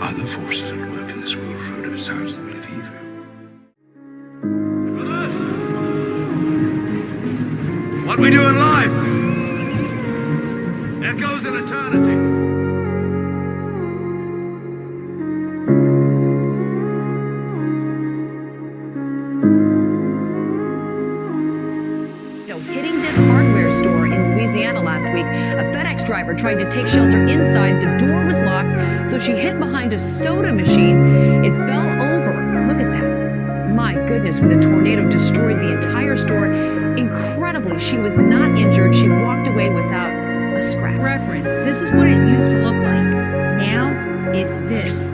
other forces at work in this world, Frodo, besides the will of evil. What we do in life echoes in eternity. Hitting this hardware store in Louisiana last week, a FedEx driver tried to take shelter inside. The door was locked, so she hid behind a soda machine. It fell over. Look at that. My goodness, when the tornado destroyed the entire store. Incredibly, she was not injured. She walked away without a scratch. Reference, this is what it used to look like. Now, it's this.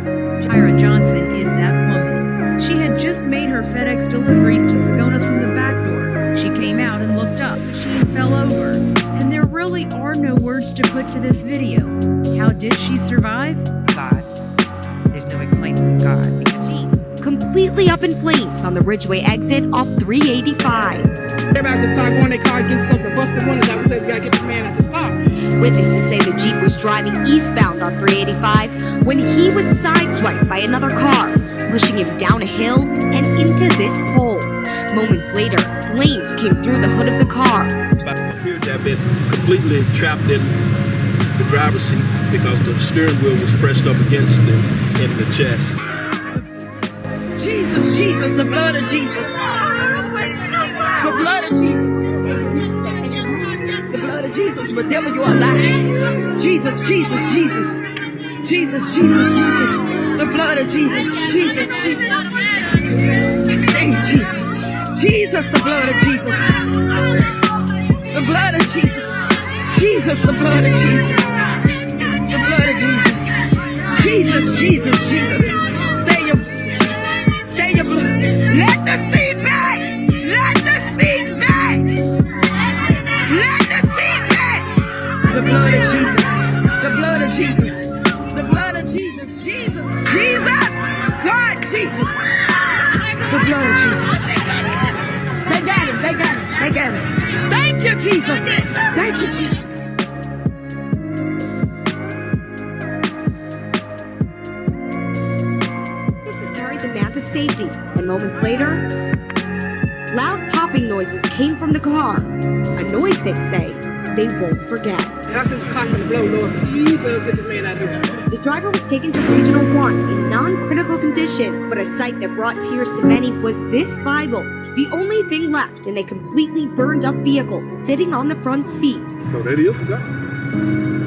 Tyra Johnson is that woman. She had just made her FedEx deliveries to Sagonas from the back door. She came out and looked up. She fell over. And there really are no words to put to this video. How did she survive? God. There's no explaining God. Completely up in flames on the Ridgeway exit off 385. Everybody just start going their car, getting stuff to bust the windows out. We said we gotta get the man out this car. Witnesses say the Jeep was driving eastbound on 385 when he was sideswiped by another car, pushing him down a hill and into this pole. Moments later, flames came through the hood of the car. I appeared to have been completely trapped in the driver's seat because the steering wheel was pressed up against him in the chest. Jesus, Jesus, the blood of Jesus. The blood of Jesus. The blood of Jesus, but devil, you are lying. Jesus, Jesus, Jesus. Jesus, Jesus, Jesus. The blood of Jesus. Jesus, Jesus. Thank you, Jesus. Jesus, the blood of Jesus. The blood of Jesus. Jesus, the blood of Jesus. The blood of Jesus. Jesus, Jesus, Jesus. Stay your blood. Let the seed back. Let the seed back. Let the seed back. The blood of Jesus. The blood of Jesus. The blood of Jesus. Jesus. Jesus. God, Jesus. The blood of Jesus. They got him. They got him. They got him. Thank you, Jesus. Thank you, Jesus. The man to safety, and moments later, loud popping noises came from the car. A noise they say they won't forget. Nothing's caught from the blow, Lord. Please let us get this man out of here. The driver was taken to Regional 1 in non-critical condition, but a sight that brought tears to many was this Bible, the only thing left in a completely burned up vehicle sitting on the front seat. So that is God.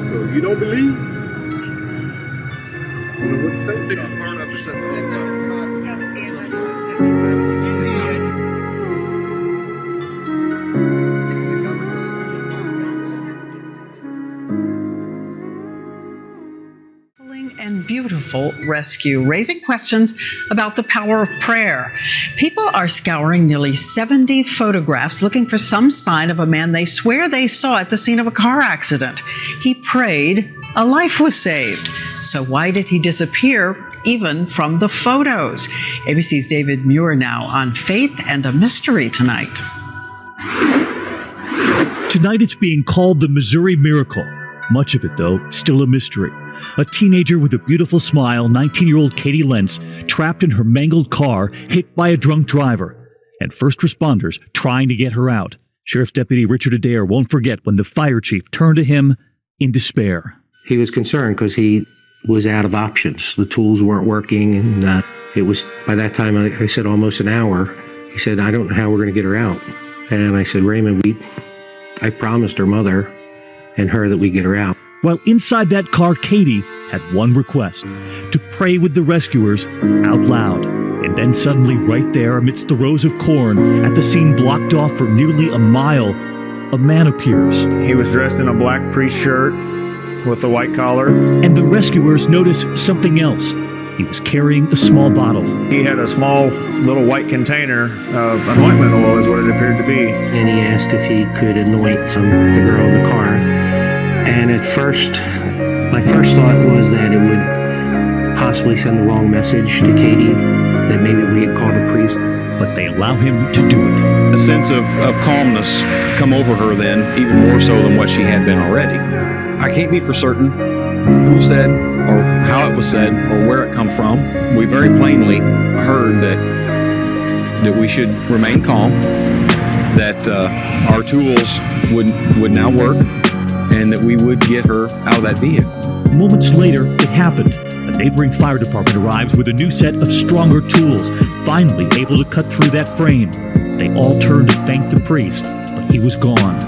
So if you don't believe, you know what to say. And beautiful rescue, raising questions about the power of prayer. People are scouring nearly 70 photographs looking for some sign of a man they swear they saw at the scene of a car accident. He prayed, a life was saved. So why did he disappear even from the photos? ABC's David Muir now on Faith and a Mystery tonight. Tonight it's being called the Missouri Miracle. Much of it, though, still a mystery. A teenager with a beautiful smile, 19-year-old Katie Lentz, trapped in her mangled car, hit by a drunk driver, and first responders trying to get her out. Sheriff's Deputy Richard Adair won't forget when the fire chief turned to him in despair. He was concerned because he was out of options. The tools weren't working, and it was, by that time, I said almost an hour. He said, I don't know how we're going to get her out. And I said, Raymond, I promised her mother and her that we get her out. While inside that car, Katie had one request: to pray with the rescuers out loud. And then suddenly, right there, amidst the rows of corn, at the scene blocked off for nearly a mile, a man appears. He was dressed in a black priest shirt with a white collar. And the rescuers notice something else. He was carrying a small bottle. He had a small little white container of anointment oil, is what it appeared to be. And he asked if he could anoint the girl in the car. And at first, my first thought was that it would possibly send the wrong message to Katie, that maybe we had called a priest. But they allow him to do it. A sense of calmness come over her then, even more so than what she had been already. I can't be for certain, who said or how it was said or where it come from. We very plainly heard that we should remain calm, that our tools would now work, and that we would get her out of that vehicle. Moments later, it happened. A neighboring fire department arrives with a new set of stronger tools, finally able to cut through that frame. They all turned to thank the priest, but he was gone.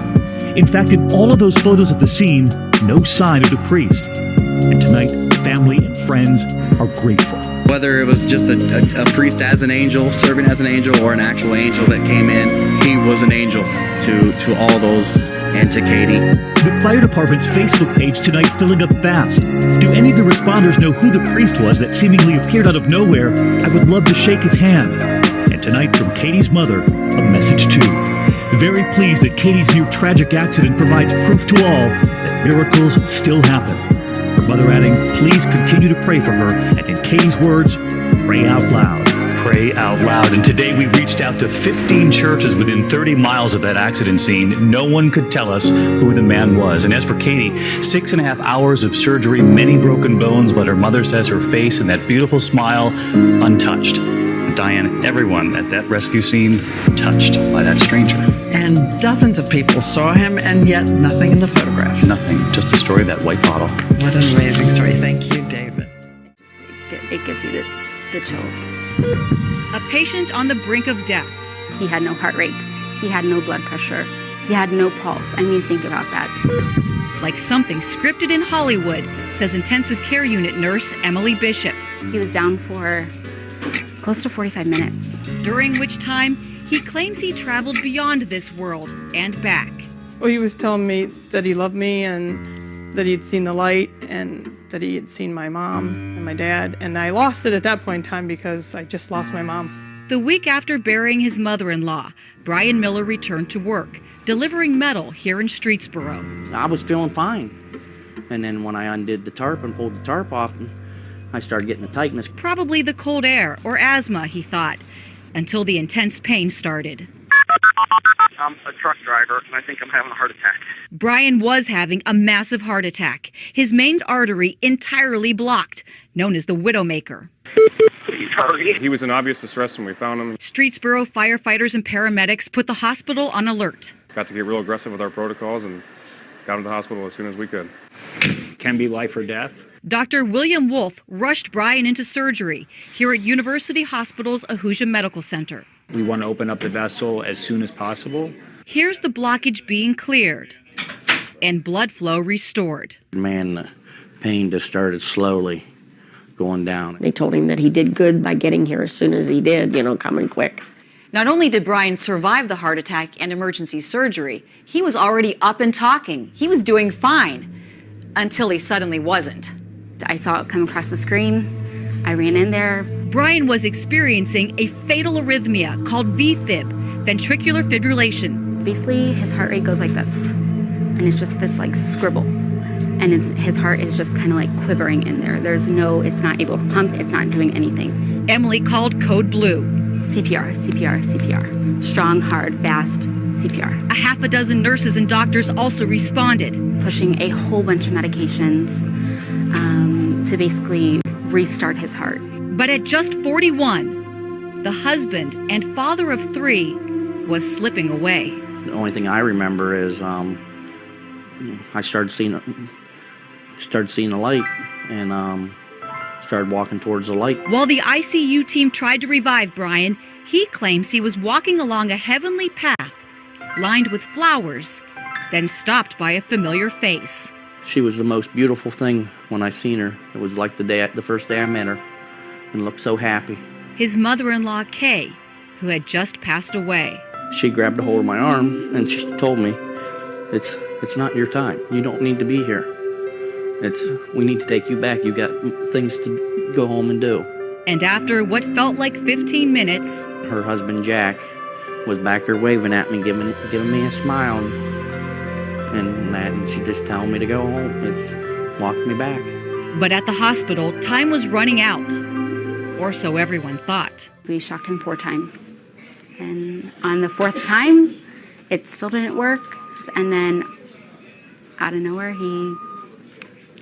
In fact, in all of those photos at the scene, no sign of the priest. And tonight, family and friends are grateful. Whether it was just a priest as an angel, serving as an angel, or an actual angel that came in, he was an angel to all those and to Katie. The fire department's Facebook page tonight filling up fast. Do any of the responders know who the priest was that seemingly appeared out of nowhere? I would love to shake his hand. And tonight, from Katie's mother, a message too. Very pleased that Katie's near tragic accident provides proof to all that miracles still happen. Her mother adding, please continue to pray for her, and in Katie's words, pray out loud. Pray out loud. And today we reached out to 15 churches within 30 miles of that accident scene. No one could tell us who the man was. And as for Katie, 6.5 hours of surgery, many broken bones, but her mother says her face and that beautiful smile untouched. Diane, everyone at that rescue scene touched by that stranger. And dozens of people saw him, and yet nothing in the photographs. Nothing, just the story of that white bottle. What an amazing story. Thank you, David. It gives you the chills. A patient on the brink of death. He had no heart rate. He had no blood pressure. He had no pulse. I mean, think about that. Like something scripted in Hollywood, says intensive care unit nurse Emily Bishop. He was down for close to 45 minutes. During which time, he claims he traveled beyond this world and back. Well, he was telling me that he loved me and that he had seen the light and that he had seen my mom and my dad. And I lost it at that point in time because I just lost my mom. The week after burying his mother-in-law, Brian Miller returned to work, delivering metal here in Streetsboro. I was feeling fine. And then when I undid the tarp and pulled the tarp off, I started getting a tightness. Probably the cold air or asthma, he thought, until the intense pain started. I'm a truck driver, and I think I'm having a heart attack. Brian was having a massive heart attack. His main artery entirely blocked, known as the Widowmaker. He was in obvious distress when we found him. Streetsboro firefighters and paramedics put the hospital on alert. Got to get real aggressive with our protocols and got him to the hospital as soon as we could. Can be life or death. Dr. William Wolf rushed Brian into surgery here at University Hospital's Ahuja Medical Center. We want to open up the vessel as soon as possible. Here's the blockage being cleared and blood flow restored. Man, the pain just started slowly going down. They told him that he did good by getting here as soon as he did, coming quick. Not only did Brian survive the heart attack and emergency surgery, he was already up and talking. He was doing fine until he suddenly wasn't. I saw it come across the screen. I ran in there. Brian was experiencing a fatal arrhythmia called VFib, ventricular fibrillation. Basically, his heart rate goes like this. And it's just this scribble. And his heart is just kind of quivering in there. It's not able to pump. It's not doing anything. Emily called Code Blue. CPR, CPR, CPR. Strong, hard, fast CPR. A half a dozen nurses and doctors also responded. Pushing a whole bunch of medications to basically restart his heart. But at just 41, the husband and father of 3 was slipping away. The only thing I remember is I started seeing the light and started walking towards the light. While the ICU team tried to revive Brian, he claims he was walking along a heavenly path lined with flowers, then stopped by a familiar face. She was the most beautiful thing when I seen her. It was like the first day I met her, and looked so happy. His mother-in-law, Kay, who had just passed away. She grabbed a hold of my arm and she told me, it's not your time. You don't need to be here. We need to take you back. You got things to go home and do. And after what felt like 15 minutes, her husband, Jack, was back there waving at me, giving me a smile. And she just telling me to go home. It walked me back. But at the hospital, time was running out. Or so everyone thought. We shocked him 4 times. And on the 4th time, it still didn't work. And then, out of nowhere, he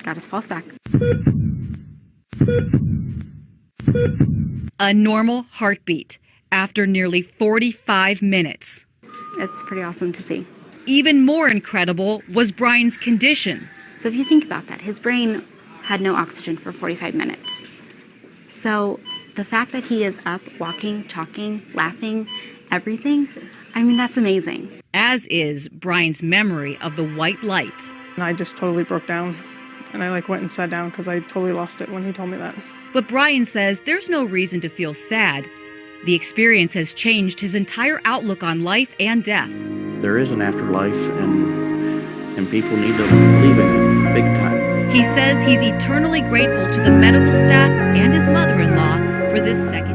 got his pulse back. A normal heartbeat after nearly 45 minutes. It's pretty awesome to see. Even more incredible was Brian's condition. So if you think about that, his brain had no oxygen for 45 minutes. So the fact that he is up, walking, talking, laughing, everything, I mean, that's amazing. As is Brian's memory of the white light. And I just totally broke down. And I went and sat down because I totally lost it when he told me that. But Brian says there's no reason to feel sad. The experience has changed his entire outlook on life and death. There is an afterlife, and people need to believe in it big time. He says he's eternally grateful to the medical staff and his mother-in-law for this second